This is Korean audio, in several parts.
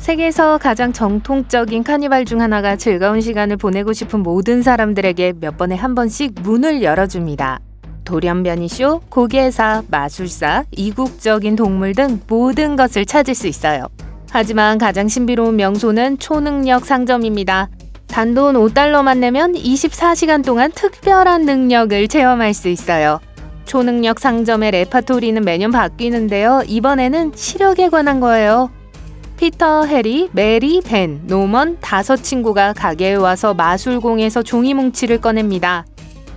세계에서 가장 정통적인 카니발 중 하나가 즐거운 시간을 보내고 싶은 모든 사람들에게 몇 번에 한 번씩 문을 열어줍니다. 돌연변이쇼, 고개사, 마술사, 이국적인 동물 등 모든 것을 찾을 수 있어요. 하지만 가장 신비로운 명소는 초능력 상점입니다. 단돈 $5만 내면 24시간 동안 특별한 능력을 체험할 수 있어요. 초능력 상점의 레파토리는 매년 바뀌는데요. 이번에는 시력에 관한 거예요. 피터, 해리, 메리, 벤, 노먼 5친구가 가게에 와서 마술공에서 종이뭉치를 꺼냅니다.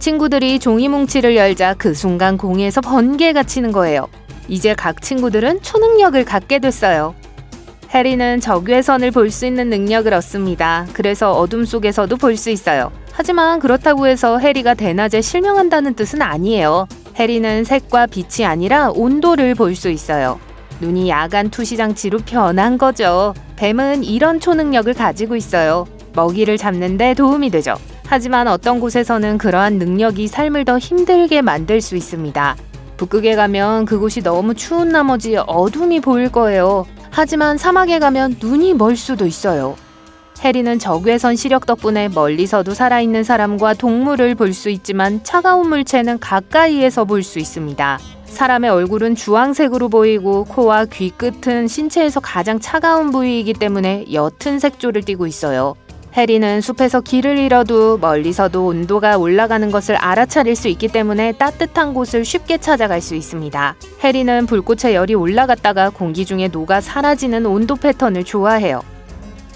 친구들이 종이뭉치를 열자 그 순간 공에서 번개가 치는 거예요. 이제 각 친구들은 초능력을 갖게 됐어요. 해리는 적외선을 볼 수 있는 능력을 얻습니다. 그래서 어둠 속에서도 볼 수 있어요. 하지만 그렇다고 해서 해리가 대낮에 실명한다는 뜻은 아니에요. 해리는 색과 빛이 아니라 온도를 볼 수 있어요. 눈이 야간 투시 장치로 변한 거죠. 뱀은 이런 초능력을 가지고 있어요. 먹이를 잡는 데 도움이 되죠. 하지만 어떤 곳에서는 그러한 능력이 삶을 더 힘들게 만들 수 있습니다. 북극에 가면 그곳이 너무 추운 나머지 어둠이 보일 거예요. 하지만 사막에 가면 눈이 멀 수도 있어요. 해리는 적외선 시력 덕분에 멀리서도 살아있는 사람과 동물을 볼 수 있지만 차가운 물체는 가까이에서 볼 수 있습니다. 사람의 얼굴은 주황색으로 보이고 코와 귀 끝은 신체에서 가장 차가운 부위이기 때문에 옅은 색조를 띠고 있어요. 해리는 숲에서 길을 잃어도 멀리서도 온도가 올라가는 것을 알아차릴 수 있기 때문에 따뜻한 곳을 쉽게 찾아갈 수 있습니다. 해리는 불꽃의 열이 올라갔다가 공기 중에 녹아 사라지는 온도 패턴을 좋아해요.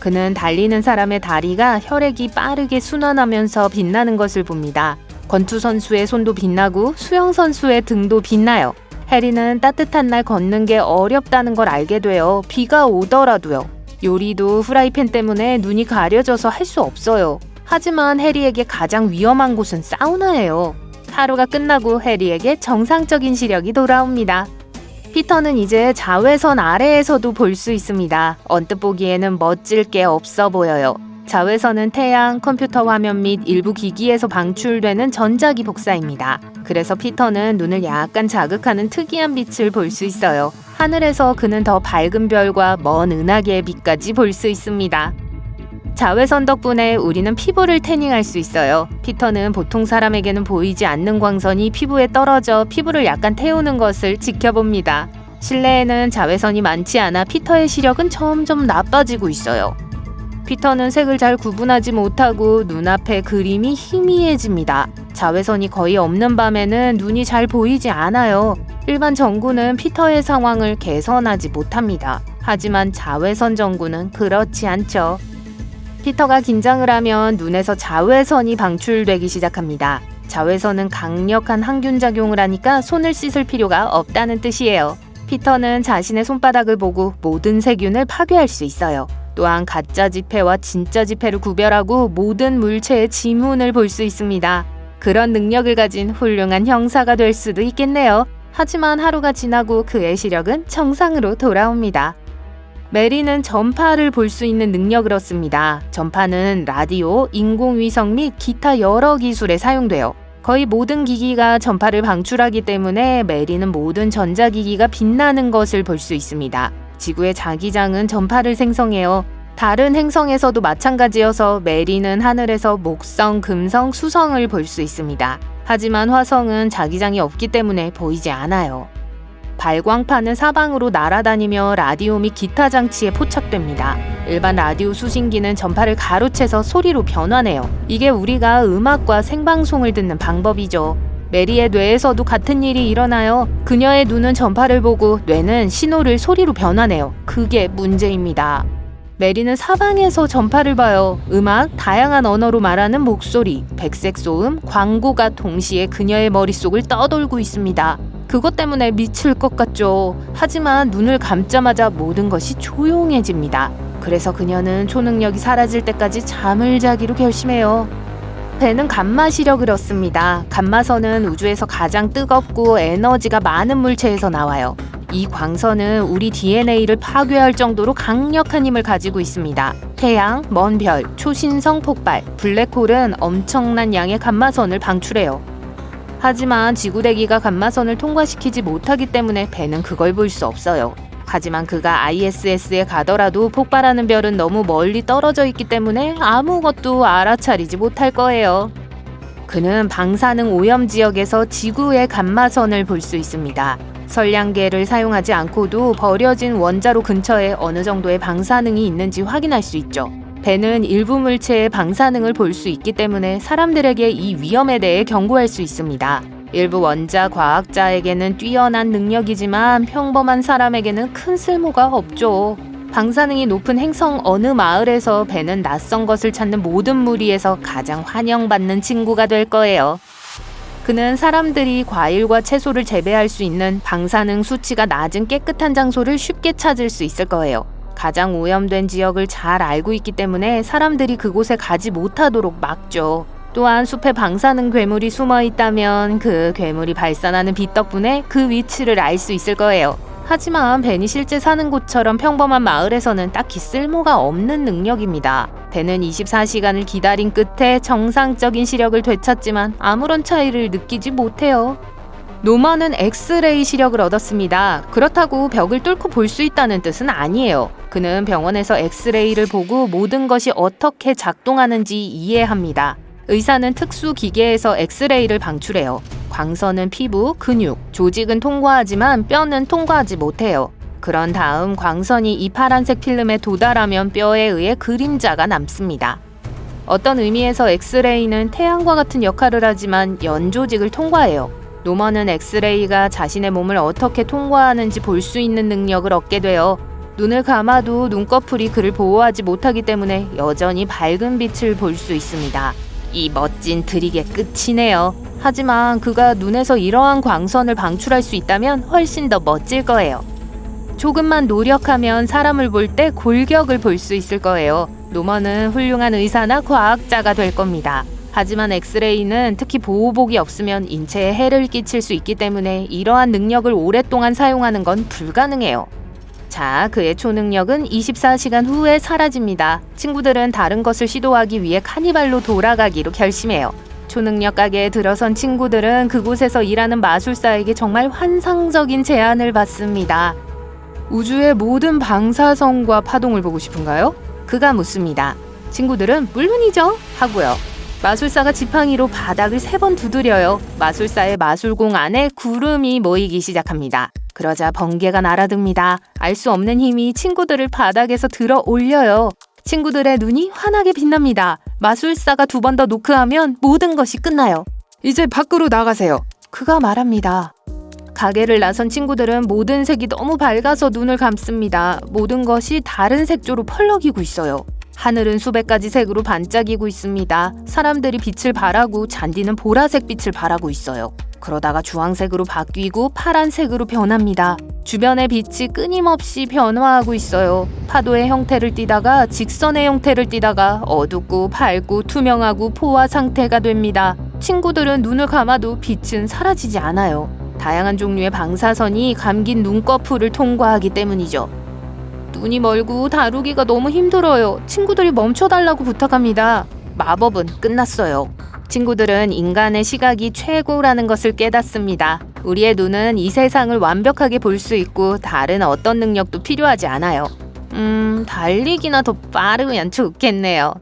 그는 달리는 사람의 다리가 혈액이 빠르게 순환하면서 빛나는 것을 봅니다. 권투 선수의 손도 빛나고 수영 선수의 등도 빛나요. 해리는 따뜻한 날 걷는 게 어렵다는 걸 알게 돼요. 비가 오더라도요. 요리도 후라이팬 때문에 눈이 가려져서 할 수 없어요. 하지만 해리에게 가장 위험한 곳은 사우나예요. 하루가 끝나고 해리에게 정상적인 시력이 돌아옵니다. 피터는 이제 자외선 아래에서도 볼 수 있습니다. 언뜻 보기에는 멋질 게 없어 보여요. 자외선은 태양, 컴퓨터 화면 및 일부 기기에서 방출되는 전자기 복사입니다. 그래서 피터는 눈을 약간 자극하는 특이한 빛을 볼 수 있어요. 하늘에서 그는 더 밝은 별과 먼 은하계의 빛까지 볼 수 있습니다. 자외선 덕분에 우리는 피부를 태닝할 수 있어요. 피터는 보통 사람에게는 보이지 않는 광선이 피부에 떨어져 피부를 약간 태우는 것을 지켜봅니다. 실내에는 자외선이 많지 않아 피터의 시력은 점점 나빠지고 있어요. 피터는 색을 잘 구분하지 못하고 눈앞의 그림이 희미해집니다. 자외선이 거의 없는 밤에는 눈이 잘 보이지 않아요. 일반 전구는 피터의 상황을 개선하지 못합니다. 하지만 자외선 전구는 그렇지 않죠. 피터가 긴장을 하면 눈에서 자외선이 방출되기 시작합니다. 자외선은 강력한 항균 작용을 하니까 손을 씻을 필요가 없다는 뜻이에요. 피터는 자신의 손바닥을 보고 모든 세균을 파괴할 수 있어요. 또한 가짜 지폐와 진짜 지폐를 구별하고 모든 물체의 지문을 볼 수 있습니다. 그런 능력을 가진 훌륭한 형사가 될 수도 있겠네요. 하지만 하루가 지나고 그의 시력은 정상으로 돌아옵니다. 메리는 전파를 볼 수 있는 능력을 얻습니다. 전파는 라디오, 인공위성 및 기타 여러 기술에 사용돼요. 거의 모든 기기가 전파를 방출하기 때문에 메리는 모든 전자기기가 빛나는 것을 볼 수 있습니다. 지구의 자기장은 전파를 생성해요. 다른 행성에서도 마찬가지여서 메리는 하늘에서 목성, 금성, 수성을 볼 수 있습니다. 하지만 화성은 자기장이 없기 때문에 보이지 않아요. 발광파는 사방으로 날아다니며 라디오 및 기타 장치에 포착됩니다. 일반 라디오 수신기는 전파를 가로채서 소리로 변환해요. 이게 우리가 음악과 생방송을 듣는 방법이죠. 메리의 뇌에서도 같은 일이 일어나요. 그녀의 눈은 전파를 보고 뇌는 신호를 소리로 변환해요. 그게 문제입니다. 메리는 사방에서 전파를 봐요. 음악, 다양한 언어로 말하는 목소리, 백색 소음, 광고가 동시에 그녀의 머릿속을 떠돌고 있습니다. 그것 때문에 미칠 것 같죠. 하지만 눈을 감자마자 모든 것이 조용해집니다. 그래서 그녀는 초능력이 사라질 때까지 잠을 자기로 결심해요. 벤은 감마 시력을 얻습니다. 감마선은 우주에서 가장 뜨겁고 에너지가 많은 물체에서 나와요. 이 광선은 우리 DNA를 파괴할 정도로 강력한 힘을 가지고 있습니다. 태양, 먼 별, 초신성 폭발, 블랙홀은 엄청난 양의 감마선을 방출해요. 하지만 지구대기가 감마선을 통과시키지 못하기 때문에 벤은 그걸 볼 수 없어요. 하지만 그가 ISS에 가더라도 폭발하는 별은 너무 멀리 떨어져 있기 때문에 아무것도 알아차리지 못할 거예요. 그는 방사능 오염 지역에서 지구의 감마선을 볼 수 있습니다. 선량계를 사용하지 않고도 버려진 원자로 근처에 어느 정도의 방사능이 있는지 확인할 수 있죠. 벤은 일부 물체의 방사능을 볼 수 있기 때문에 사람들에게 이 위험에 대해 경고할 수 있습니다. 일부 원자 과학자에게는 뛰어난 능력이지만 평범한 사람에게는 큰 쓸모가 없죠. 방사능이 높은 행성 어느 마을에서 벤은 낯선 것을 찾는 모든 무리에서 가장 환영받는 친구가 될 거예요. 그는 사람들이 과일과 채소를 재배할 수 있는 방사능 수치가 낮은 깨끗한 장소를 쉽게 찾을 수 있을 거예요. 가장 오염된 지역을 잘 알고 있기 때문에 사람들이 그곳에 가지 못하도록 막죠. 또한 숲에 방사능 괴물이 숨어 있다면 그 괴물이 발산하는 빛 덕분에 그 위치를 알 수 있을 거예요. 하지만 벤이 실제 사는 곳처럼 평범한 마을에서는 딱히 쓸모가 없는 능력입니다. 벤은 24시간을 기다린 끝에 정상적인 시력을 되찾지만 아무런 차이를 느끼지 못해요. 노먼은 엑스레이 시력을 얻었습니다. 그렇다고 벽을 뚫고 볼 수 있다는 뜻은 아니에요. 그는 병원에서 엑스레이를 보고 모든 것이 어떻게 작동하는지 이해합니다. 의사는 특수 기계에서 엑스레이를 방출해요. 광선은 피부, 근육, 조직은 통과하지만 뼈는 통과하지 못해요. 그런 다음 광선이 이 파란색 필름에 도달하면 뼈에 의해 그림자가 남습니다. 어떤 의미에서 엑스레이는 태양과 같은 역할을 하지만 연조직을 통과해요. 노먼은 엑스레이가 자신의 몸을 어떻게 통과하는지 볼 수 있는 능력을 얻게 돼요. 눈을 감아도 눈꺼풀이 그를 보호하지 못하기 때문에 여전히 밝은 빛을 볼 수 있습니다. 이 멋진 트릭의 끝이네요. 하지만 그가 눈에서 이러한 광선을 방출할 수 있다면 훨씬 더 멋질 거예요. 조금만 노력하면 사람을 볼 때 골격을 볼 수 있을 거예요. 노먼은 훌륭한 의사나 과학자가 될 겁니다. 하지만 엑스레이는 특히 보호복이 없으면 인체에 해를 끼칠 수 있기 때문에 이러한 능력을 오랫동안 사용하는 건 불가능해요. 자, 그의 초능력은 24시간 후에 사라집니다. 친구들은 다른 것을 시도하기 위해 카니발로 돌아가기로 결심해요. 초능력 가게에 들어선 친구들은 그곳에서 일하는 마술사에게 정말 환상적인 제안을 받습니다. 우주의 모든 방사선과 파동을 보고 싶은가요? 그가 묻습니다. 친구들은 물론이죠 하고요. 마술사가 지팡이로 바닥을 3번 두드려요. 마술사의 마술공 안에 구름이 모이기 시작합니다. 그러자 번개가 날아듭니다. 알 수 없는 힘이 친구들을 바닥에서 들어 올려요. 친구들의 눈이 환하게 빛납니다. 마술사가 2번 더 노크하면 모든 것이 끝나요. 이제 밖으로 나가세요. 그가 말합니다. 가게를 나선 친구들은 모든 색이 너무 밝아서 눈을 감습니다. 모든 것이 다른 색조로 펄럭이고 있어요. 하늘은 수백 가지 색으로 반짝이고 있습니다. 사람들이 빛을 발하고 잔디는 보라색 빛을 발하고 있어요. 그러다가 주황색으로 바뀌고 파란색으로 변합니다. 주변의 빛이 끊임없이 변화하고 있어요. 파도의 형태를 띠다가 직선의 형태를 띠다가 어둡고 밝고 투명하고 포화 상태가 됩니다. 친구들은 눈을 감아도 빛은 사라지지 않아요. 다양한 종류의 방사선이 감긴 눈꺼풀을 통과하기 때문이죠. 눈이 멀고 다루기가 너무 힘들어요. 친구들이 멈춰달라고 부탁합니다. 마법은 끝났어요. 친구들은 인간의 시각이 최고라는 것을 깨닫습니다. 우리의 눈은 이 세상을 완벽하게 볼 수 있고 다른 어떤 능력도 필요하지 않아요. 달리기나 더 빠르면 좋겠네요.